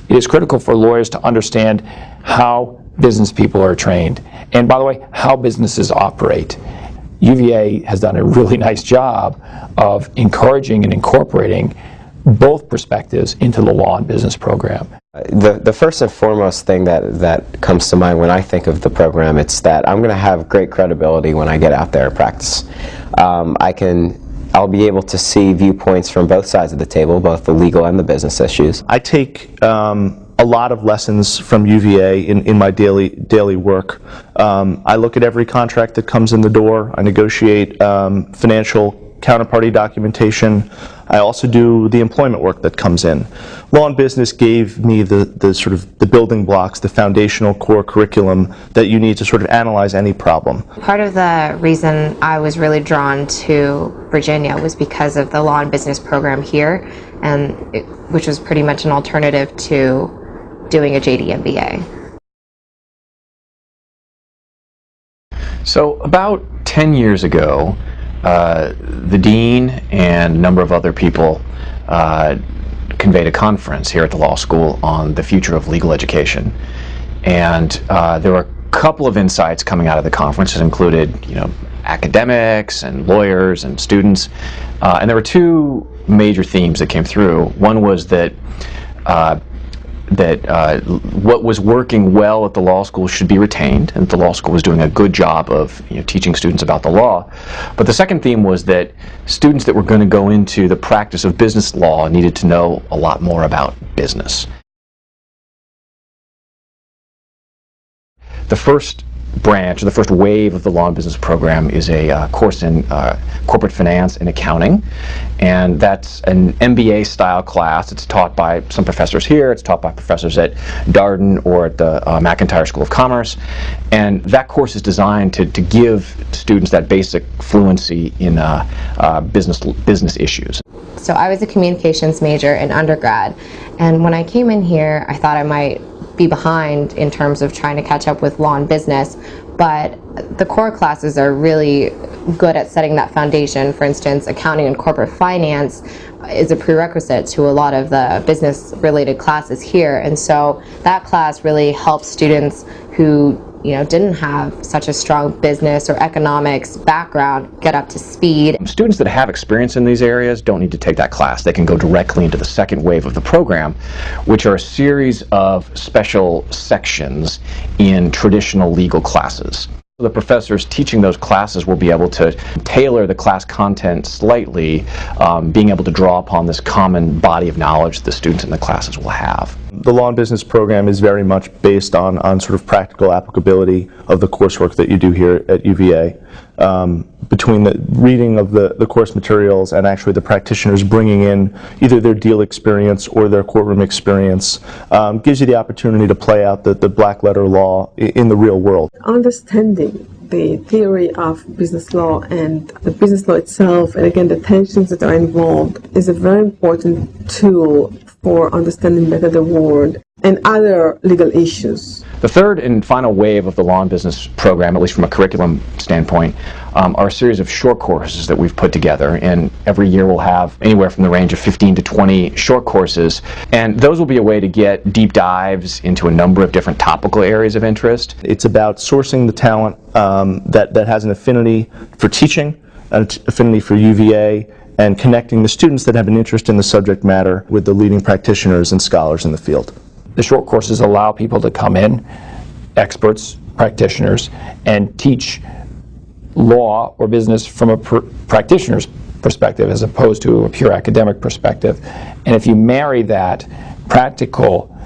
It is critical for lawyers to understand how business people are trained, and by the way, how businesses operate. UVA has done a really nice job of encouraging and incorporating both perspectives into the law and business program. The first and foremost thing that comes to mind when I think of the program, it's that I'm going to have great credibility when I get out there and practice. I'll be able to see viewpoints from both sides of the table, both the legal and the business issues. I take a lot of lessons from UVA in my daily work. I look at every contract that comes in the door. I negotiate financial counterparty documentation. I also do the employment work that comes in. Law and business gave me the sort of the building blocks, the foundational core curriculum that you need to sort of analyze any problem. Part of the reason I was really drawn to Virginia was because of the law and business program here, which was pretty much an alternative to doing a JD MBA. So about 10 years ago, the dean and a number of other people conveyed a conference here at the law school on the future of legal education. And there were a couple of insights coming out of the conference that included, academics and lawyers and students. And there were two major themes that came through. One was that what was working well at the law school should be retained, and the law school was doing a good job of teaching students about the law. But the second theme was that students that were going to go into the practice of business law needed to know a lot more about business. The first branch, or the first wave of the law and business program, is a course in corporate finance and accounting, and that's an MBA style class. It's taught by some professors here, it's taught by professors at Darden or at the McIntire School of Commerce, and that course is designed to give students that basic fluency in business issues. So I was a communications major in undergrad, and when I came in here I thought I might be behind in terms of trying to catch up with law and business, but the core classes are really good at setting that foundation. For instance, accounting and corporate finance is a prerequisite to a lot of the business related classes here, and so that class really helps students who didn't have such a strong business or economics background get up to speed. Students that have experience in these areas don't need to take that class. They can go directly into the second wave of the program, which are a series of special sections in traditional legal classes. The professors teaching those classes will be able to tailor the class content slightly, being able to draw upon this common body of knowledge the students in the classes will have. The law and business program is very much based on sort of practical applicability of the coursework that you do here at UVA. Between the reading of the course materials and actually the practitioners bringing in either their deal experience or their courtroom experience, gives you the opportunity to play out the black letter law in the real world. Understanding the theory of business law and the business law itself, and again the tensions that are involved, is a very important tool for understanding better the world and other legal issues. The third and final wave of the law and business program, at least from a curriculum standpoint, are a series of short courses that we've put together, and every year we'll have anywhere from the range of 15 to 20 short courses, and those will be a way to get deep dives into a number of different topical areas of interest. It's about sourcing the talent that has an affinity for teaching, an affinity for UVA, and connecting the students that have an interest in the subject matter with the leading practitioners and scholars in the field. The short courses allow people to come in, experts, practitioners, and teach law or business from a practitioner's perspective as opposed to a pure academic perspective. And if you marry that practical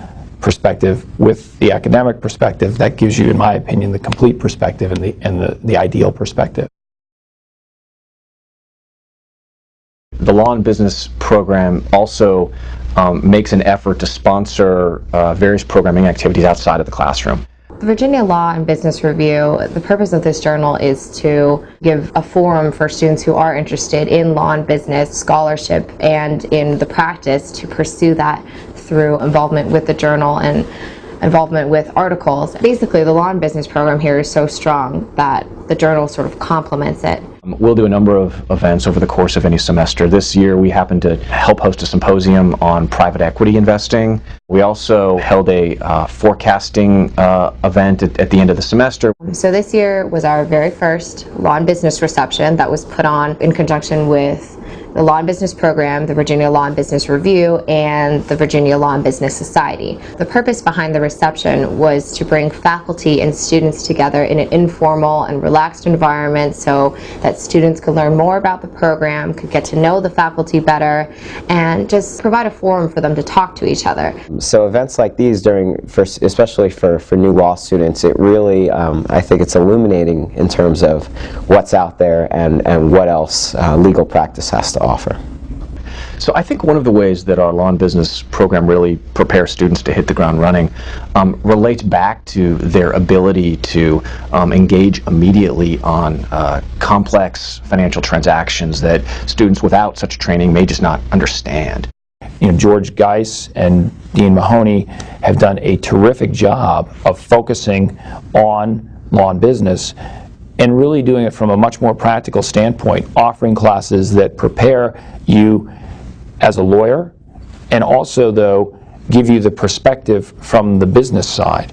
perspective with the academic perspective, that gives you, in my opinion, the complete perspective and the ideal perspective. The law and business program also makes an effort to sponsor various programming activities outside of the classroom. The Virginia Law and Business Review, the purpose of this journal is to give a forum for students who are interested in law and business scholarship and in the practice to pursue that through involvement with the journal and involvement with articles. Basically, the law and business program here is so strong that the journal sort of complements it. We'll do a number of events over the course of any semester. This year we happened to help host a symposium on private equity investing. We also held a forecasting event at the end of the semester. So this year was our very first Law and Business reception that was put on in conjunction with the Law and Business Program, the Virginia Law and Business Review, and the Virginia Law and Business Society. The purpose behind the reception was to bring faculty and students together in an informal and relaxed environment so that students could learn more about the program, could get to know the faculty better, and just provide a forum for them to talk to each other. So events like these, especially for new law students, it really, I think it's illuminating in terms of what's out there and what else legal practice has to offer. So I think one of the ways that our Law and Business program really prepares students to hit the ground running relates back to their ability to engage immediately on complex financial transactions that students without such training may just not understand. George Geis and Dean Mahoney have done a terrific job of focusing on law and business and really doing it from a much more practical standpoint, offering classes that prepare you as a lawyer and also, though, give you the perspective from the business side.